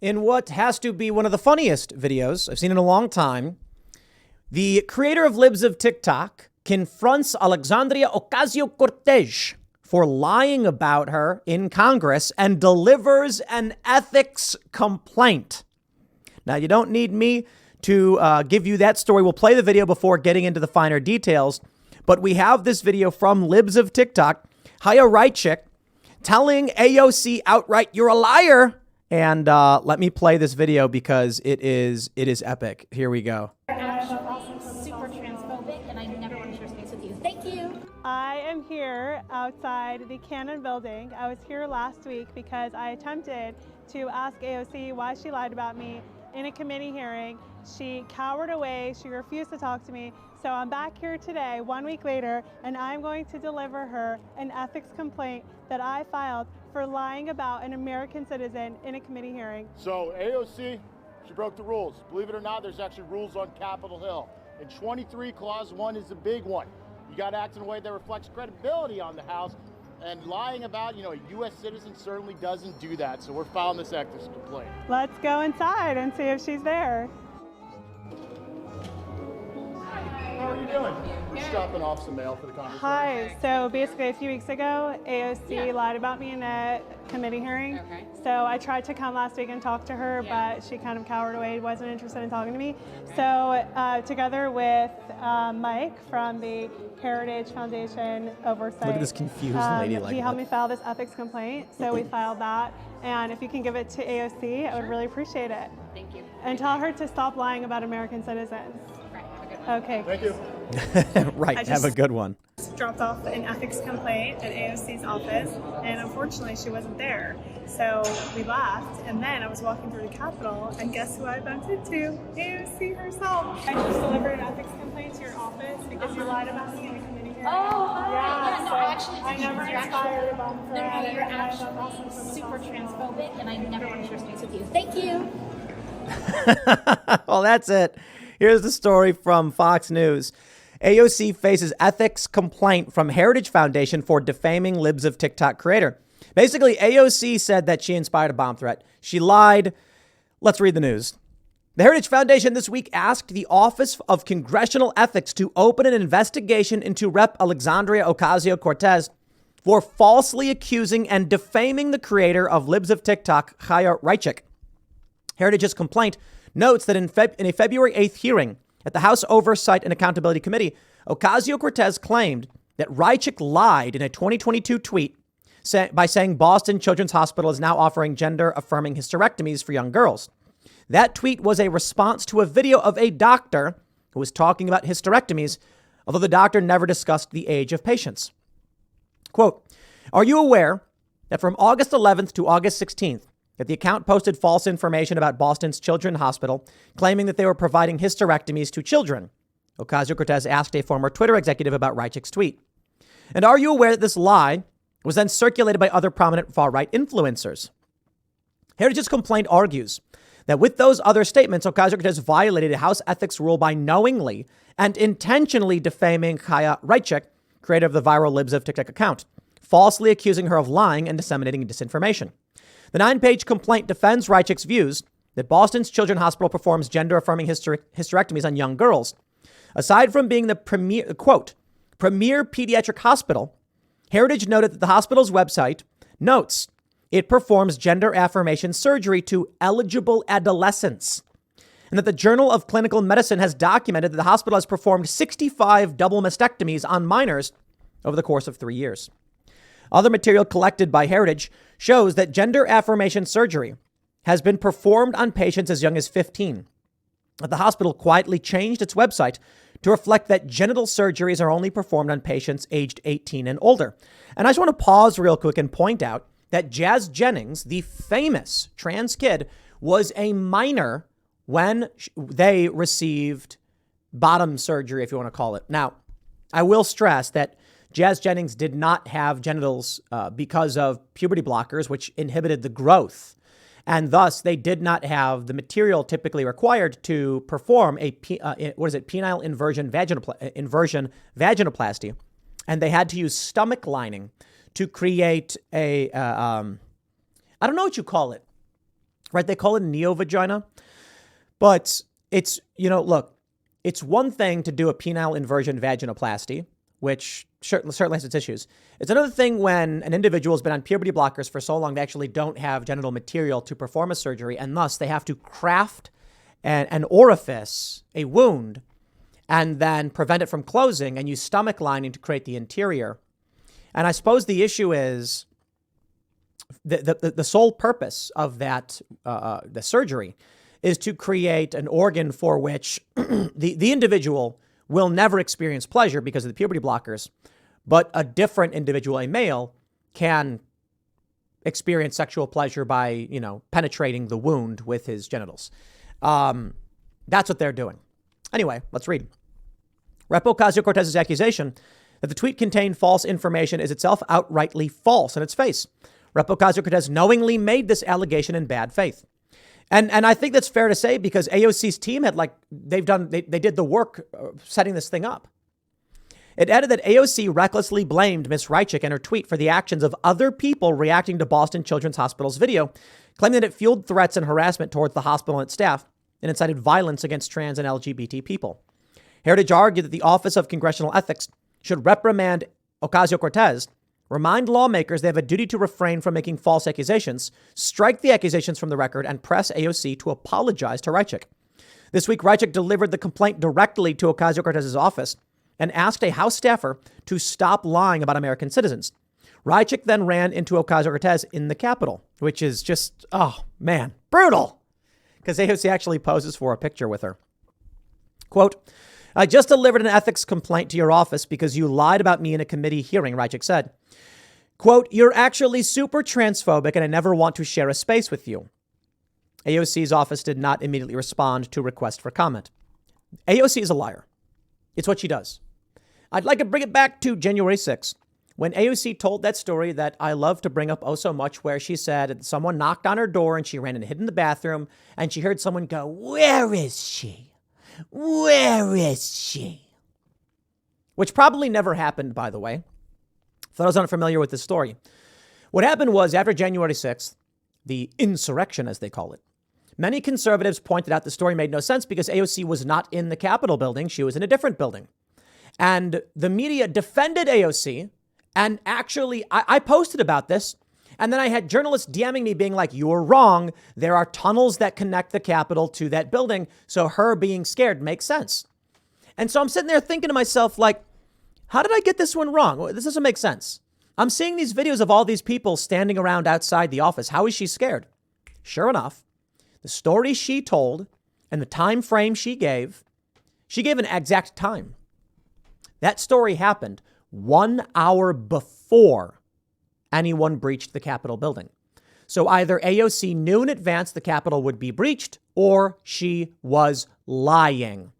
In what has to be one of the funniest videos I've seen in a long time, the creator of Libs of TikTok confronts Alexandria Ocasio-Cortez for lying about her in Congress and delivers an ethics complaint. Now, you don't need me to give you that story. We'll play the video before getting into the finer details. But we have this video from Libs of TikTok, Haya Reichik, telling AOC outright, "You're a liar." And let me play this video because it is epic. Here we go. Super transphobic, and I never want to share space with you. Thank you. I am here outside the Cannon building. I was here last week because I attempted to ask AOC why she lied about me in a committee hearing. She cowered away. She refused to talk to me. So I'm back here today, 1 week later, and I'm going to deliver her an ethics complaint that I filed for lying about an American citizen in a committee hearing. So AOC, she broke the rules. Believe it or not, there's actually rules on Capitol Hill. And 23 Clause 1 is the big one. You got to act in a way that reflects credibility on the House. And lying about, a U.S. citizen certainly doesn't do that. So we're filing this ethics complaint. Let's go inside and see if she's there. How are you doing? We're just dropping off some mail for the conversation. Hi. So basically a few weeks ago, AOC lied about me in a committee hearing. Okay. So I tried to come last week and talk to her, but she kind of cowered away, wasn't interested in talking to me. So together with Mike from the Heritage Foundation Oversight. Look at this confused lady. He helped me file this ethics complaint. So we filed that. And if you can give it to AOC, I would really appreciate it. Thank you. And tell her to stop lying about American citizens. Right, have a good one. Okay. Thank you. Right, have a good one. Dropped off an ethics complaint at AOC's office, and unfortunately she wasn't there. So we left, and then I was walking through the Capitol, and guess who I bumped into? AOC herself. I just delivered an ethics complaint to your office because you lied about me in a committee hearing. Oh, hi. Yeah, no, so I actually I didn't. never You're inspired actually- about her. No, you're actually super transphobic, and I never want to share space with you. Thank you. Well, that's it. Here's the story from Fox News. AOC faces ethics complaint from Heritage Foundation for defaming Libs of TikTok creator. Basically, AOC said that she inspired a bomb threat. She lied. Let's read the news. The Heritage Foundation this week asked the Office of Congressional Ethics to open an investigation into Rep. Alexandria Ocasio-Cortez for falsely accusing and defaming the creator of Libs of TikTok, Haya Reichik. Heritage's complaint notes that in a February 8th hearing at the House Oversight and Accountability Committee, Ocasio-Cortez claimed that Reichik lied in a 2022 tweet by saying Boston Children's Hospital is now offering gender-affirming hysterectomies for young girls. That tweet was a response to a video of a doctor who was talking about hysterectomies, although the doctor never discussed the age of patients. Quote, "Are you aware that from August 11th to August 16th, that the account posted false information about Boston's Children's Hospital, claiming that they were providing hysterectomies to children?" Ocasio-Cortez asked a former Twitter executive about Reichik's tweet. "And are you aware that this lie was then circulated by other prominent far-right influencers?" Heritage's complaint argues that with those other statements, Ocasio-Cortez violated a House ethics rule by knowingly and intentionally defaming Haya Reichik, creator of the viral Libs of TikTok account, falsely accusing her of lying and disseminating disinformation. The 9-page complaint defends Reichik's views that Boston's Children's Hospital performs gender-affirming hysterectomies on young girls. Aside from being the premier pediatric hospital, Heritage noted that the hospital's website notes it performs gender affirmation surgery to eligible adolescents, and that the Journal of Clinical Medicine has documented that the hospital has performed 65 double mastectomies on minors over the course of 3 years. Other material collected by Heritage shows that gender affirmation surgery has been performed on patients as young as 15. But the hospital quietly changed its website to reflect that genital surgeries are only performed on patients aged 18 and older. And I just want to pause real quick and point out that Jazz Jennings, the famous trans kid, was a minor when they received bottom surgery, if you want to call it. Now, I will stress that Jazz Jennings did not have genitals because of puberty blockers, which inhibited the growth. And thus, they did not have the material typically required to perform a penile inversion vaginoplasty. And they had to use stomach lining to create a, I don't know what you call it, right? They call it neovagina. But it's, look, it's one thing to do a penile inversion vaginoplasty, which certainly has its issues. It's another thing when an individual has been on puberty blockers for so long they actually don't have genital material to perform a surgery, and thus they have to craft an orifice, a wound, and then prevent it from closing and use stomach lining to create the interior. And I suppose the issue is the sole purpose of that the surgery is to create an organ for which the individual will never experience pleasure because of the puberty blockers, but a different individual, a male, can experience sexual pleasure by, penetrating the wound with his genitals. That's what they're doing. Anyway, let's read. Rep. Ocasio-Cortez's accusation that the tweet contained false information is itself outrightly false in its face. Rep. Ocasio-Cortez knowingly made this allegation in bad faith. And I think that's fair to say because AOC's team had they did the work setting this thing up. It added that AOC recklessly blamed Ms. Reichik and her tweet for the actions of other people reacting to Boston Children's Hospital's video, claiming that it fueled threats and harassment towards the hospital and its staff and incited violence against trans and LGBT people. Heritage argued that the Office of Congressional Ethics should reprimand Ocasio-Cortez, remind lawmakers they have a duty to refrain from making false accusations, strike the accusations from the record, and press AOC to apologize to Reichik. This week, Reichik delivered the complaint directly to Ocasio-Cortez's office and asked a House staffer to stop lying about American citizens. Reichik then ran into Ocasio-Cortez in the Capitol, which is just, oh man, brutal, because AOC actually poses for a picture with her. Quote, I just delivered an ethics complaint to your office because you lied about me in a committee hearing, Reichik said. Quote, you're actually super transphobic and I never want to share a space with you. AOC's office did not immediately respond to request for comment. AOC is a liar. It's what she does. I'd like to bring it back to January 6th, when AOC told that story that I love to bring up oh so much, where she said someone knocked on her door and she ran and hid in the bathroom and she heard someone go, where is she? Where is she? Which probably never happened, by the way. For those unfamiliar with this story. What happened was after January 6th, the insurrection, as they call it, many conservatives pointed out the story made no sense because AOC was not in the Capitol building. She was in a different building. And the media defended AOC. And actually, I posted about this. And then I had journalists DMing me being like, you're wrong. There are tunnels that connect the Capitol to that building. So her being scared makes sense. And so I'm sitting there thinking to myself, like, how did I get this one wrong? This doesn't make sense. I'm seeing these videos of all these people standing around outside the office. How is she scared? Sure enough, the story she told and the time frame she gave an exact time. That story happened 1 hour before anyone breached the Capitol building. So either AOC knew in advance the Capitol would be breached or she was lying.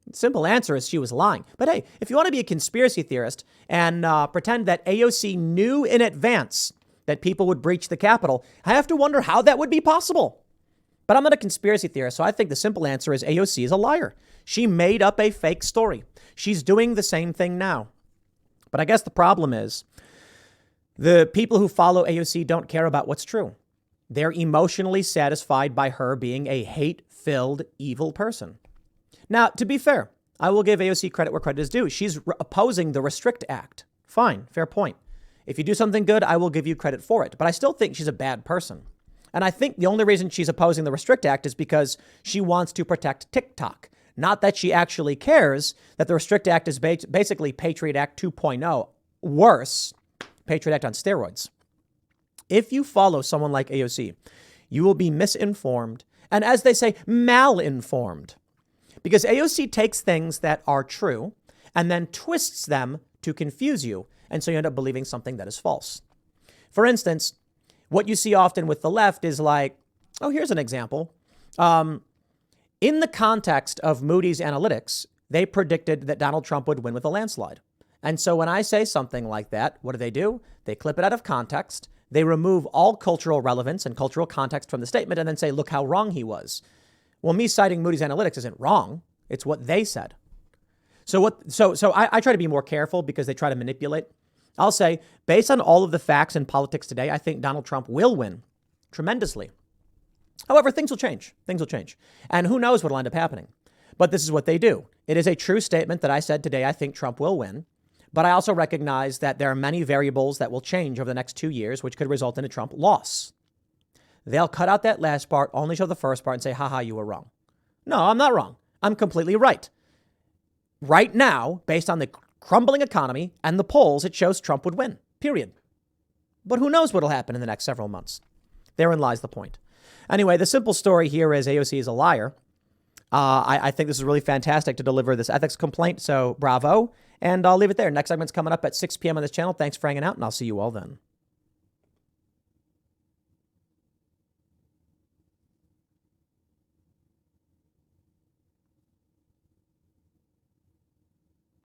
The simple answer is she was lying. But hey, if you want to be a conspiracy theorist and pretend that AOC knew in advance that people would breach the Capitol, I have to wonder how that would be possible. But I'm not a conspiracy theorist, so I think the simple answer is AOC is a liar. She made up a fake story. She's doing the same thing now. But I guess the problem is the people who follow AOC don't care about what's true. They're emotionally satisfied by her being a hate-filled, evil person. Now, to be fair, I will give AOC credit where credit is due. She's opposing the Restrict Act. Fine, fair point. If you do something good, I will give you credit for it. But I still think she's a bad person. And I think the only reason she's opposing the Restrict Act is because she wants to protect TikTok. Not that she actually cares that the Restrict Act is basically Patriot Act 2.0. Worse, Patriot Act on steroids. If you follow someone like AOC, you will be misinformed and, as they say, malinformed. Because AOC takes things that are true and then twists them to confuse you. And so you end up believing something that is false. For instance, what you see often with the left is like, oh, here's an example. In the context of Moody's Analytics, they predicted that Donald Trump would win with a landslide. And so when I say something like that, what do? They clip it out of context. They remove all cultural relevance and cultural context from the statement and then say, look how wrong he was. Well, me citing Moody's Analytics isn't wrong. It's what they said. So I try to be more careful because they try to manipulate. I'll say, based on all of the facts in politics today, I think Donald Trump will win tremendously. However, things will change. Things will change. And who knows what will end up happening. But this is what they do. It is a true statement that I said today. I think Trump will win. But I also recognize that there are many variables that will change over the next 2 years, which could result in a Trump loss. They'll cut out that last part, only show the first part and say, haha, you were wrong. No, I'm not wrong. I'm completely right. Right now, based on the crumbling economy and the polls, it shows Trump would win, period. But who knows what will happen in the next several months? Therein lies the point. Anyway, the simple story here is AOC is a liar. I think this is really fantastic to deliver this ethics complaint, so bravo. And I'll leave it there. Next segment's coming up at 6 p.m. on this channel. Thanks for hanging out, and I'll see you all then.